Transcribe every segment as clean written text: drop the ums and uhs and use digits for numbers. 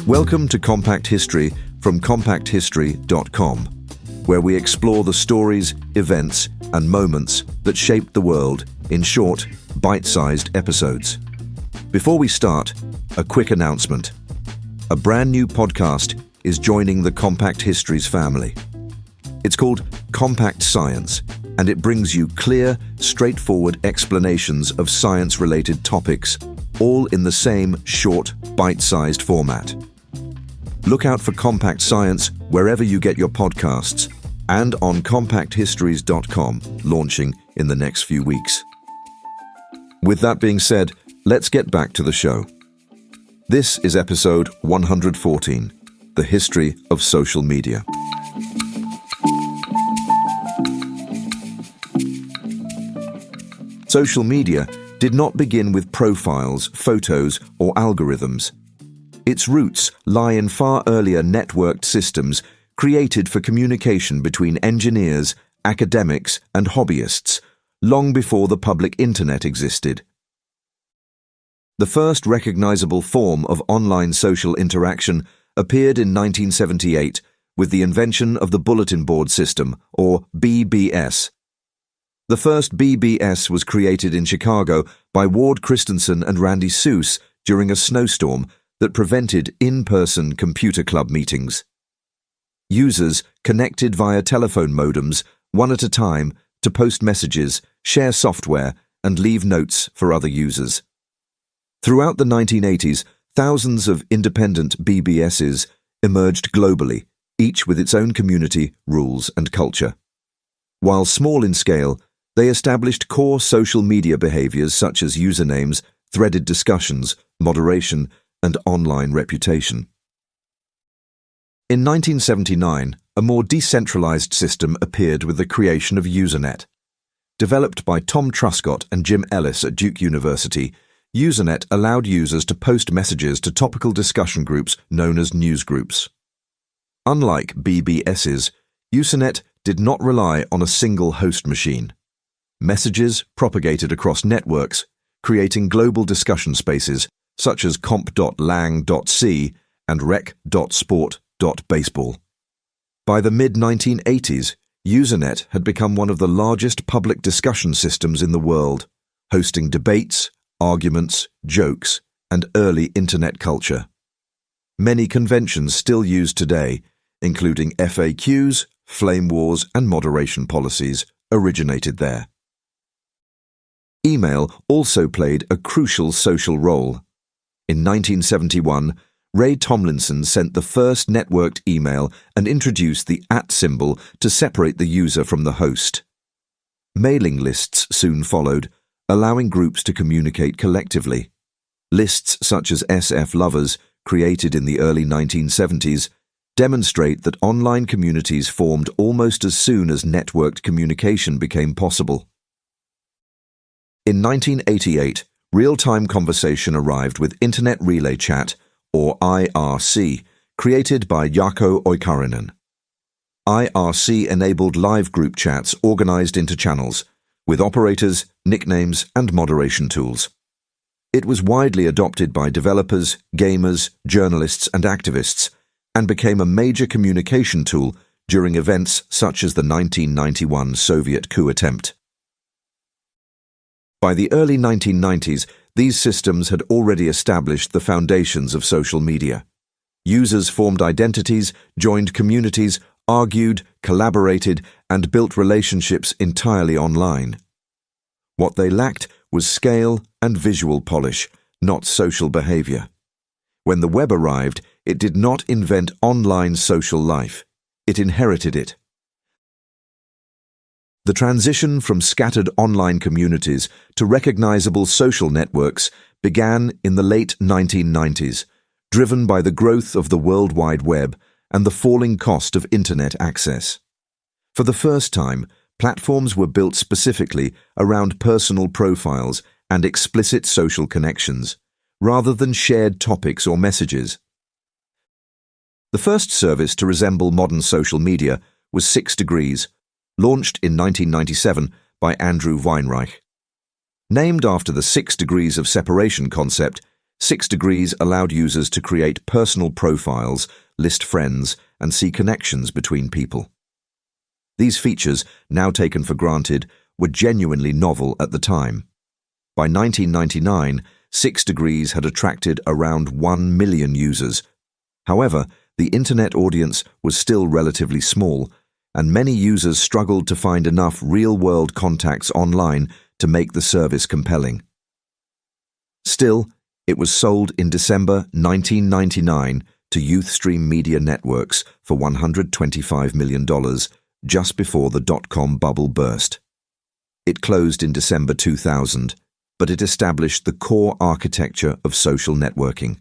Welcome to Compact History from compacthistory.com, where we explore the stories, events, and moments that shaped the world in short, bite-sized episodes. Before we start, a quick announcement. A brand new podcast is joining the Compact Histories family. It's called Compact Science, and it brings you clear, straightforward explanations of science-related topics, all in the same short, bite-sized format. Look out for Compact Science wherever you get your podcasts and on compacthistories.com, launching in the next few weeks. With that being said, let's get back to the show. This is episode 114, The History of Social Media. Social media did not begin with profiles, photos, or algorithms. Its roots lie in far earlier networked systems created for communication between engineers, academics, and hobbyists, long before the public internet existed. The first recognizable form of online social interaction appeared in 1978 with the invention of the bulletin board system, or BBS. The first BBS was created in Chicago by Ward Christensen and Randy Suess during a snowstorm that prevented in-person computer club meetings. Users connected via telephone modems, one at a time, to post messages, share software, and leave notes for other users. Throughout the 1980s, thousands of independent BBSs emerged globally, each with its own community, rules, and culture. While small in scale, they established core social media behaviors such as usernames, threaded discussions, moderation, and online reputation. In 1979, a more decentralized system appeared with the creation of Usenet. Developed by Tom Truscott and Jim Ellis at Duke University, Usenet allowed users to post messages to topical discussion groups known as newsgroups. Unlike BBSs, Usenet did not rely on a single host machine. Messages propagated across networks, creating global discussion spaces such as comp.lang.c and rec.sport.baseball. By the mid-1980s, Usenet had become one of the largest public discussion systems in the world, hosting debates, arguments, jokes, and early internet culture. Many conventions still used today, including FAQs, flame wars, and moderation policies, originated there. Email also played a crucial social role. In 1971, Ray Tomlinson sent the first networked email and introduced the @ symbol to separate the user from the host. Mailing lists soon followed, allowing groups to communicate collectively. Lists such as SF Lovers, created in the early 1970s, demonstrate that online communities formed almost as soon as networked communication became possible. In 1988, real-time conversation arrived with Internet Relay Chat, or IRC, created by Jaakko Oikarinen. IRC enabled live group chats organized into channels, with operators, nicknames, and moderation tools. It was widely adopted by developers, gamers, journalists, and activists, and became a major communication tool during events such as the 1991 Soviet coup attempt. By the early 1990s, these systems had already established the foundations of social media. Users formed identities, joined communities, argued, collaborated, and built relationships entirely online. What they lacked was scale and visual polish, not social behavior. When the web arrived, it did not invent online social life. It inherited it. The transition from scattered online communities to recognizable social networks began in the late 1990s, driven by the growth of the World Wide Web and the falling cost of internet access. For the first time, platforms were built specifically around personal profiles and explicit social connections, rather than shared topics or messages. The first service to resemble modern social media was 6 Degrees, launched in 1997 by Andrew Weinreich. Named after the 6 degrees of separation concept, 6 Degrees allowed users to create personal profiles, list friends, and see connections between people. These features, now taken for granted, were genuinely novel at the time. By 1999, 6 Degrees had attracted around 1 million users. However, the internet audience was still relatively small, and many users struggled to find enough real-world contacts online to make the service compelling. Still, it was sold in December 1999 to Youthstream Media Networks for $125 million, just before the dot-com bubble burst. It closed in December 2000, but it established the core architecture of social networking.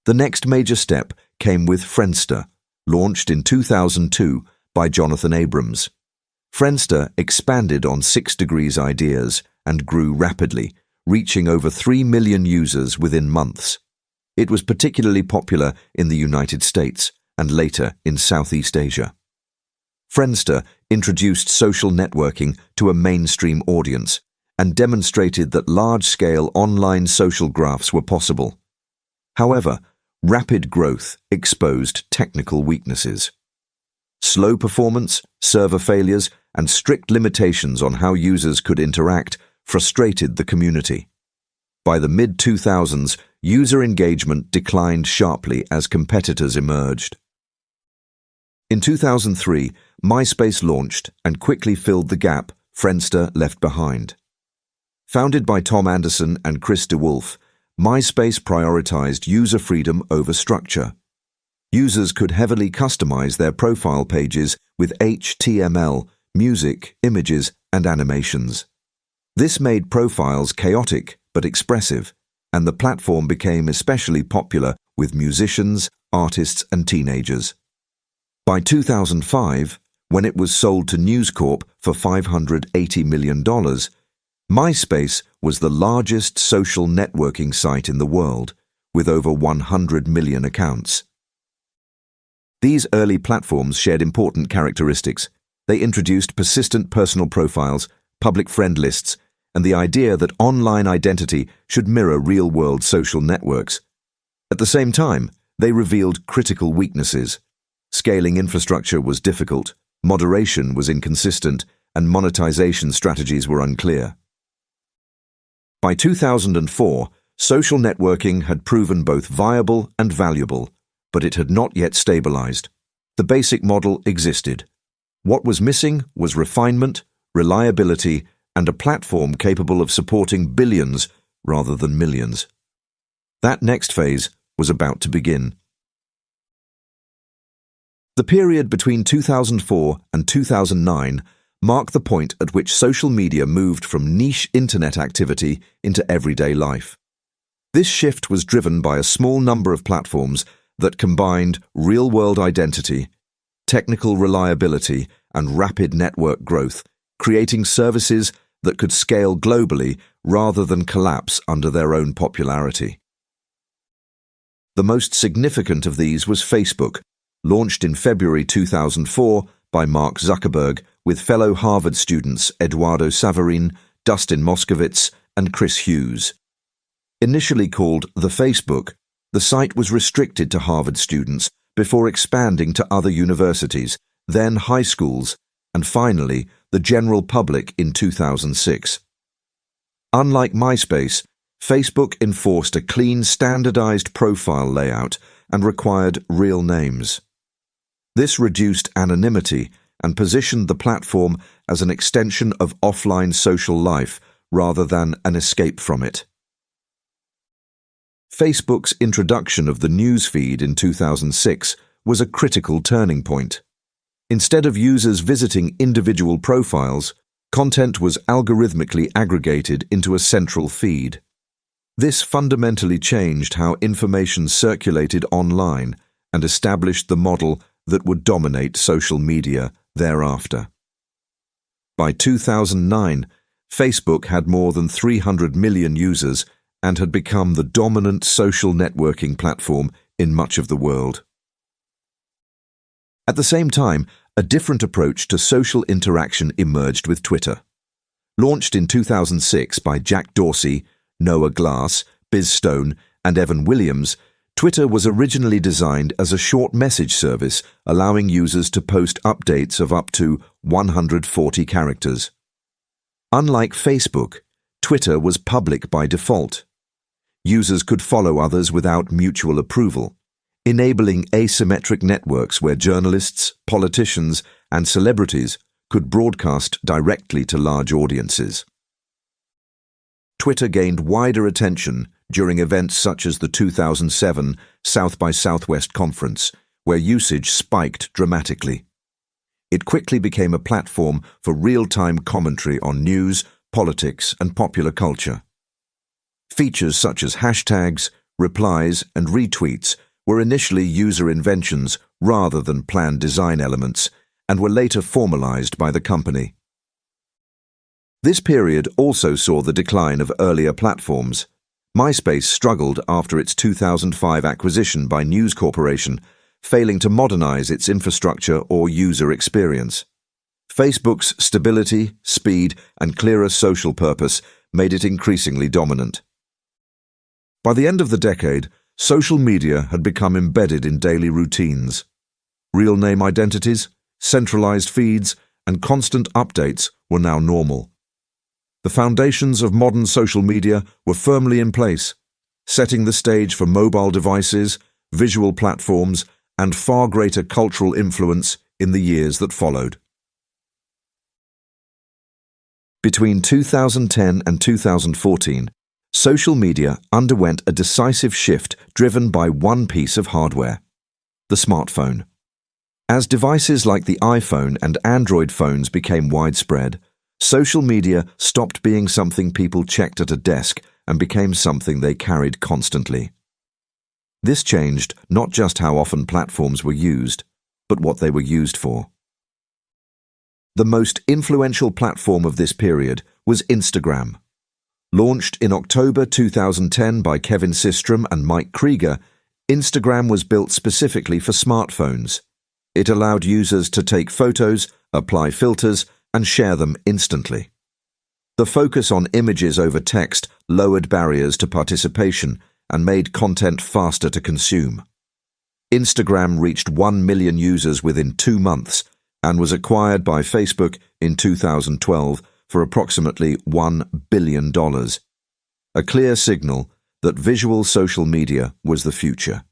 The next major step came with Friendster, launched in 2002 by Jonathan Abrams. Friendster expanded on 6 Degrees ideas and grew rapidly, reaching over 3 million users within months. It was particularly popular in the United States and later in Southeast Asia. Friendster introduced social networking to a mainstream audience and demonstrated that large-scale online social graphs were possible. However, rapid growth exposed technical weaknesses. Slow performance, server failures, and strict limitations on how users could interact frustrated the community. By the mid-2000s, user engagement declined sharply as competitors emerged. In 2003, MySpace launched and quickly filled the gap Friendster left behind. Founded by Tom Anderson and Chris DeWolf, MySpace prioritized user freedom over structure. Users could heavily customize their profile pages with HTML, music, images, and animations. This made profiles chaotic but expressive, and the platform became especially popular with musicians, artists, and teenagers. By 2005, when it was sold to News Corp for $580 million, MySpace was the largest social networking site in the world, with over 100 million accounts. These early platforms shared important characteristics. They introduced persistent personal profiles, public friend lists, and the idea that online identity should mirror real-world social networks. At the same time, they revealed critical weaknesses. Scaling infrastructure was difficult, moderation was inconsistent, and monetization strategies were unclear. By 2004, social networking had proven both viable and valuable, but it had not yet stabilized. The basic model existed. What was missing was refinement, reliability, and a platform capable of supporting billions rather than millions. That next phase was about to begin. The period between 2004 and 2009 marked the point at which social media moved from niche internet activity into everyday life. This shift was driven by a small number of platforms that combined real-world identity, technical reliability, and rapid network growth, creating services that could scale globally rather than collapse under their own popularity. The most significant of these was Facebook, launched in February 2004 by Mark Zuckerberg with fellow Harvard students Eduardo Saverin, Dustin Moskovitz, and Chris Hughes. Initially called The Facebook, the site was restricted to Harvard students before expanding to other universities, then high schools, and finally the general public in 2006. Unlike MySpace, Facebook enforced a clean, standardized profile layout and required real names. This reduced anonymity and positioned the platform as an extension of offline social life rather than an escape from it. Facebook's introduction of the news feed in 2006 was a critical turning point. Instead of users visiting individual profiles, content was algorithmically aggregated into a central feed. This fundamentally changed how information circulated online and established the model that would dominate social media thereafter. By 2009, Facebook had more than 300 million users and had become the dominant social networking platform in much of the world. At the same time, a different approach to social interaction emerged with Twitter. Launched in 2006 by Jack Dorsey, Noah Glass, Biz Stone and Evan Williams, Twitter was originally designed as a short message service allowing users to post updates of up to 140 characters. Unlike Facebook, Twitter was public by default. Users could follow others without mutual approval, enabling asymmetric networks where journalists, politicians, and celebrities could broadcast directly to large audiences. Twitter gained wider attention during events such as the 2007 South by Southwest conference, where usage spiked dramatically. It quickly became a platform for real-time commentary on news, politics, and popular culture. Features such as hashtags, replies, and retweets were initially user inventions rather than planned design elements, and were later formalized by the company. This period also saw the decline of earlier platforms. MySpace struggled after its 2005 acquisition by News Corporation, failing to modernize its infrastructure or user experience. Facebook's stability, speed, and clearer social purpose made it increasingly dominant. By the end of the decade, social media had become embedded in daily routines. Real name identities, centralized feeds, and constant updates were now normal. The foundations of modern social media were firmly in place, setting the stage for mobile devices, visual platforms, and far greater cultural influence in the years that followed. Between 2010 and 2014, social media underwent a decisive shift driven by one piece of hardware: the smartphone. As devices like the iPhone and Android phones became widespread, social media stopped being something people checked at a desk and became something they carried constantly. This changed not just how often platforms were used, but what they were used for. The most influential platform of this period was Instagram. Launched in October 2010 by Kevin Systrom and Mike Krieger, Instagram was built specifically for smartphones. It allowed users to take photos, apply filters, and share them instantly. The focus on images over text lowered barriers to participation and made content faster to consume. Instagram reached 1 million users within 2 months and was acquired by Facebook in 2012 for approximately $1 billion, a clear signal that visual social media was the future.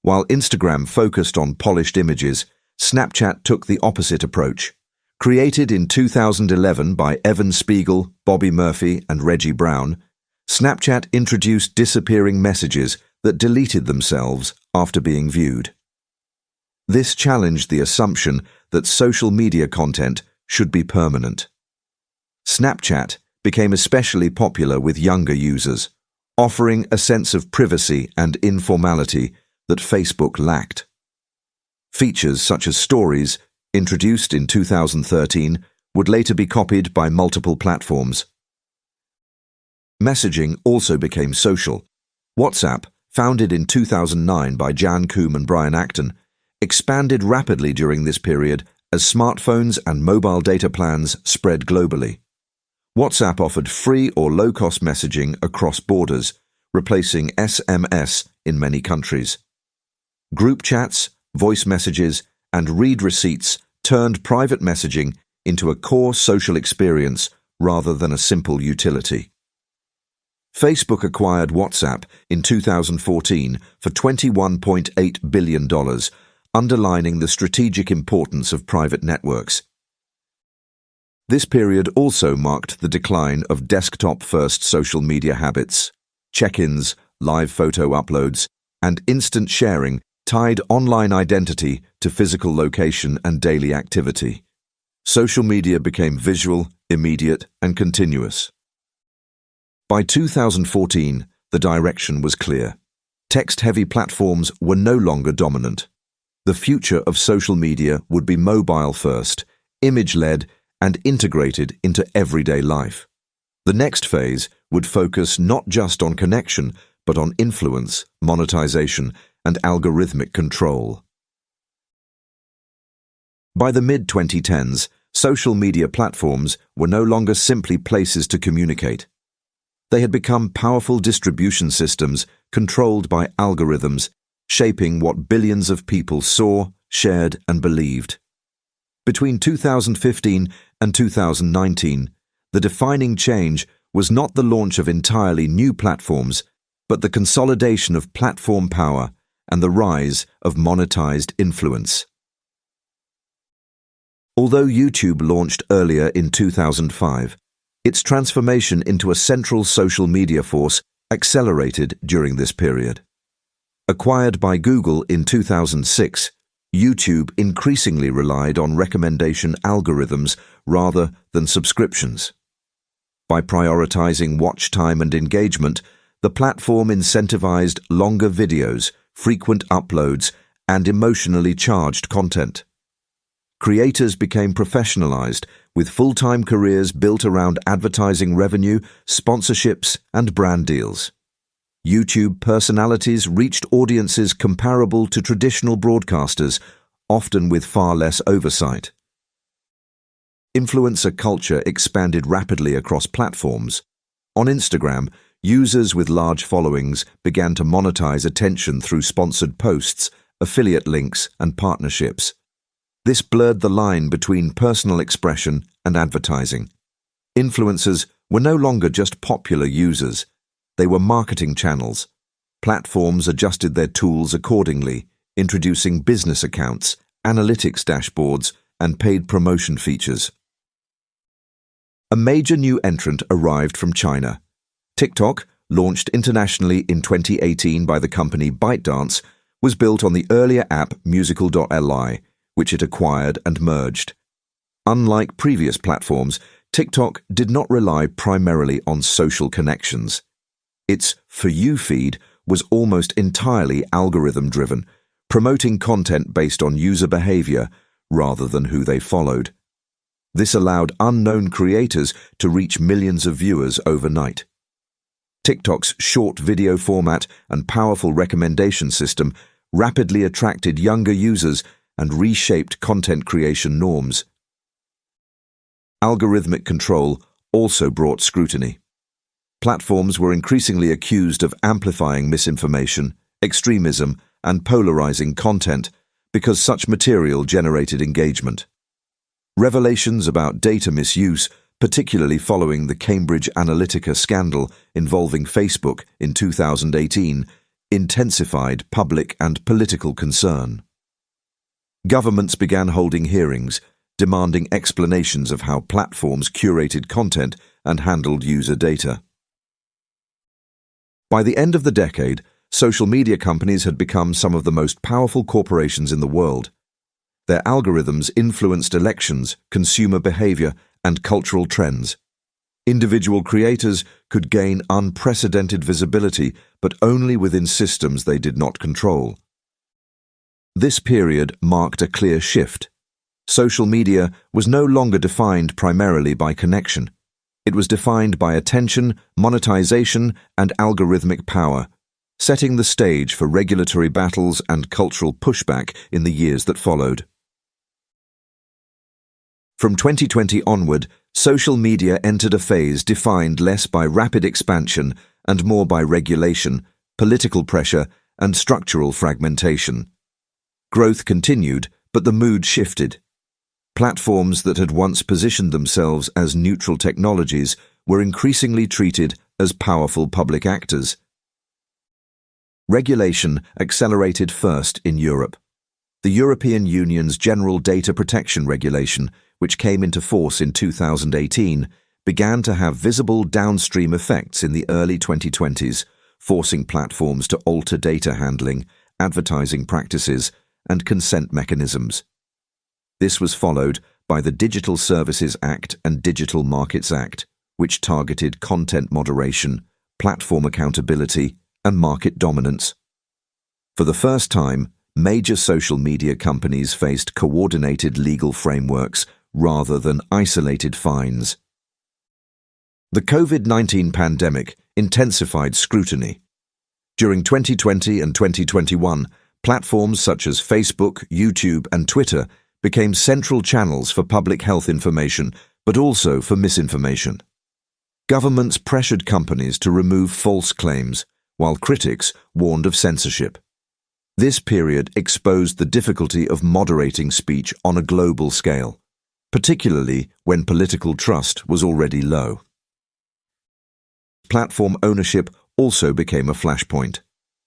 While Instagram focused on polished images, Snapchat took the opposite approach. Created in 2011 by Evan Spiegel, Bobby Murphy, and Reggie Brown, Snapchat introduced disappearing messages that deleted themselves after being viewed. This challenged the assumption that social media content should be permanent. Snapchat became especially popular with younger users, offering a sense of privacy and informality that Facebook lacked. Features such as Stories, introduced in 2013, would later be copied by multiple platforms. Messaging also became social. WhatsApp, founded in 2009 by Jan Koum and Brian Acton, expanded rapidly during this period as smartphones and mobile data plans spread globally. WhatsApp offered free or low-cost messaging across borders, replacing SMS in many countries. Group chats, voice messages, and read receipts turned private messaging into a core social experience rather than a simple utility. Facebook acquired WhatsApp in 2014 for $21.8 billion, underlining the strategic importance of private networks. This period also marked the decline of desktop-first social media habits. Check-ins, live photo uploads, and instant sharing tied online identity to physical location and daily activity. Social media became visual, immediate, and continuous. By 2014, the direction was clear. Text-heavy platforms were no longer dominant. The future of social media would be mobile-first, image-led, and integrated into everyday life. The next phase would focus not just on connection, but on influence, monetization, and algorithmic control. By the mid-2010s, social media platforms were no longer simply places to communicate. They had become powerful distribution systems controlled by algorithms, shaping what billions of people saw, shared, and believed. Between 2015 and 2019, the defining change was not the launch of entirely new platforms, but the consolidation of platform power and the rise of monetized influence. Although YouTube launched earlier in 2005, its transformation into a central social media force accelerated during this period. Acquired by Google in 2006, YouTube increasingly relied on recommendation algorithms rather than subscriptions. By prioritizing watch time and engagement, the platform incentivized longer videos, frequent uploads, and emotionally charged content. Creators became professionalized, with full-time careers built around advertising revenue, sponsorships, and brand deals. YouTube personalities reached audiences comparable to traditional broadcasters, often with far less oversight. Influencer culture expanded rapidly across platforms. On Instagram, users with large followings began to monetize attention through sponsored posts, affiliate links, and partnerships. This blurred the line between personal expression and advertising. Influencers were no longer just popular users. They were marketing channels. Platforms adjusted their tools accordingly, introducing business accounts, analytics dashboards, and paid promotion features. A major new entrant arrived from China. TikTok, launched internationally in 2018 by the company ByteDance, was built on the earlier app Musical.ly, which it acquired and merged. Unlike previous platforms, TikTok did not rely primarily on social connections. Its For You feed was almost entirely algorithm-driven, promoting content based on user behavior rather than who they followed. This allowed unknown creators to reach millions of viewers overnight. TikTok's short video format and powerful recommendation system rapidly attracted younger users and reshaped content creation norms. Algorithmic control also brought scrutiny. Platforms were increasingly accused of amplifying misinformation, extremism, and polarizing content because such material generated engagement. Revelations about data misuse, particularly following the Cambridge Analytica scandal involving Facebook in 2018, intensified public and political concern. Governments began holding hearings, demanding explanations of how platforms curated content and handled user data. By the end of the decade, social media companies had become some of the most powerful corporations in the world. Their algorithms influenced elections, consumer behavior, and cultural trends. Individual creators could gain unprecedented visibility, but only within systems they did not control. This period marked a clear shift. Social media was no longer defined primarily by connection. It was defined by attention, monetization, and algorithmic power, setting the stage for regulatory battles and cultural pushback in the years that followed. From 2020 onward, social media entered a phase defined less by rapid expansion and more by regulation, political pressure, and structural fragmentation. Growth continued, but the mood shifted. Platforms that had once positioned themselves as neutral technologies were increasingly treated as powerful public actors. Regulation accelerated first in Europe. The European Union's General Data Protection Regulation, which came into force in 2018, began to have visible downstream effects in the early 2020s, forcing platforms to alter data handling, advertising practices, and consent mechanisms. This was followed by the Digital Services Act and Digital Markets Act, which targeted content moderation, platform accountability, and market dominance. For the first time, major social media companies faced coordinated legal frameworks rather than isolated fines. The COVID-19 pandemic intensified scrutiny. During 2020 and 2021, platforms such as Facebook, YouTube, and Twitter became central channels for public health information, but also for misinformation. Governments pressured companies to remove false claims, while critics warned of censorship. This period exposed the difficulty of moderating speech on a global scale, particularly when political trust was already low. Platform ownership also became a flashpoint.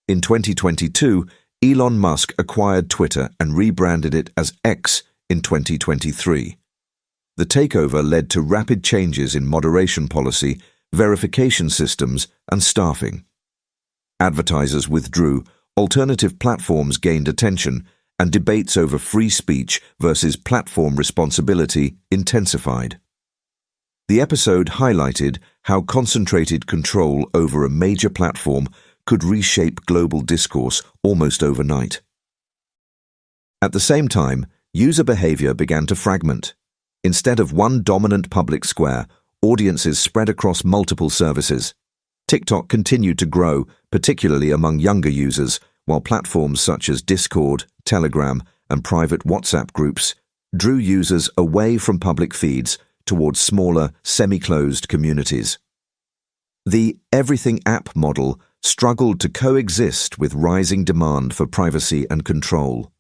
In 2022, Elon Musk acquired Twitter and rebranded it as X in 2023. The takeover led to rapid changes in moderation policy, verification systems, and staffing. Advertisers withdrew, alternative platforms gained attention, and debates over free speech versus platform responsibility intensified. The episode highlighted how concentrated control over a major platform could reshape global discourse almost overnight. At the same time, user behavior began to fragment. Instead of one dominant public square, audiences spread across multiple services. TikTok continued to grow, particularly among younger users, while platforms such as Discord, Telegram, and private WhatsApp groups drew users away from public feeds towards smaller, semi-closed communities. The everything app model struggled to coexist with rising demand for privacy and control.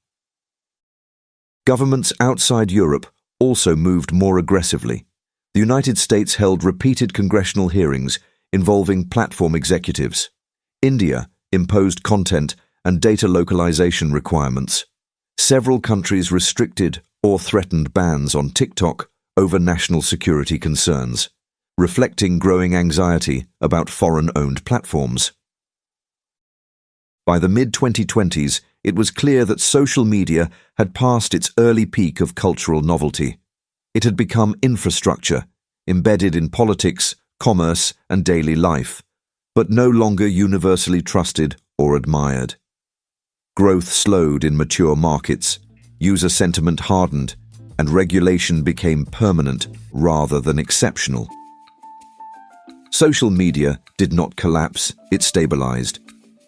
Governments outside Europe also moved more aggressively. The United States held repeated congressional hearings involving platform executives. India imposed content and data localization requirements. Several countries restricted or threatened bans on TikTok over national security concerns, reflecting growing anxiety about foreign-owned platforms. By the mid-2020s, it was clear that social media had passed its early peak of cultural novelty. It had become infrastructure, embedded in politics, commerce, and daily life, but no longer universally trusted or admired. Growth slowed in mature markets, user sentiment hardened, and regulation became permanent rather than exceptional. Social media did not collapse, it stabilized.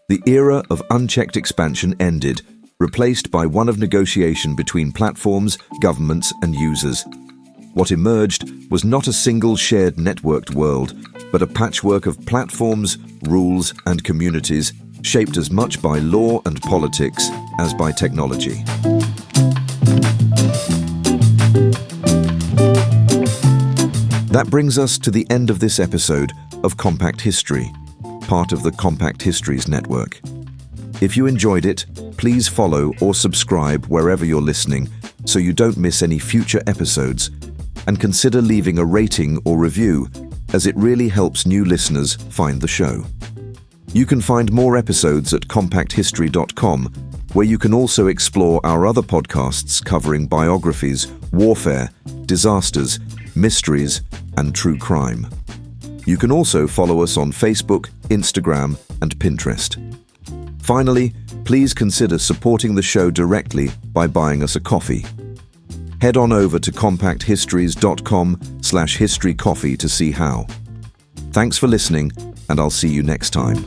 The era of unchecked expansion ended, replaced by one of negotiation between platforms, governments, and users. What emerged was not a single shared networked world, but a patchwork of platforms, rules, and communities shaped as much by law and politics as by technology. That brings us to the end of this episode of Compact History, part of the Compact Histories Network. If you enjoyed it, please follow or subscribe wherever you're listening so you don't miss any future episodes, and consider leaving a rating or review, as it really helps new listeners find the show. You can find more episodes at compacthistory.com, where you can also explore our other podcasts covering biographies, warfare, disasters, mysteries, and true crime. You can also follow us on Facebook, Instagram, and Pinterest. Finally, please consider supporting the show directly by buying us a coffee. Head on over to compacthistories.com/historycoffee to see how. Thanks for listening, and I'll see you next time.